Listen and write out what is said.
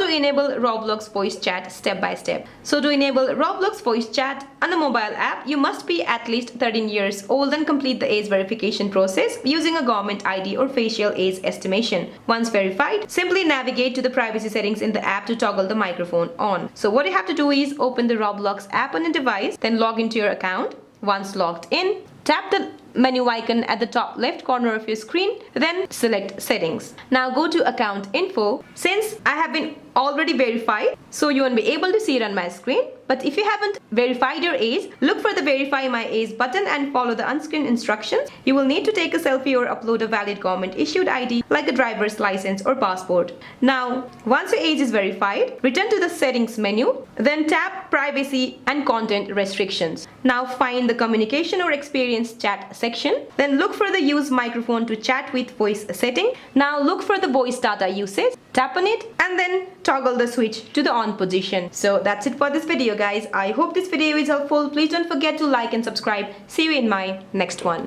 to enable Roblox Voice Chat step by step. So to enable Roblox Voice Chat on a mobile app, you must be at least 13 years old and complete the age verification process using a government ID or facial age estimation. Once verified, simply navigate to the privacy settings in the app to toggle the microphone on. So what you have to do is open the Roblox app on your device, then log into your account. Once logged in, tap the menu icon at the top left corner of your screen, then select settings. Now go to account info. Since I have been already verified, so you won't be able to see it on my screen, but if you haven't verified your age, look for the verify my age button and follow the on-screen instructions. You will need to take a selfie or upload a valid government issued ID like a driver's license or passport. Now once your age is verified, return to the settings menu, then tap privacy and content restrictions. Now find the communication or experience chat section, then look for the use microphone to chat with voice setting. Now look for the voice data usage, tap on it and then toggle the switch to the on position. So that's it for this video guys. I hope this video is helpful. Please don't forget to like and subscribe. See you in my next one.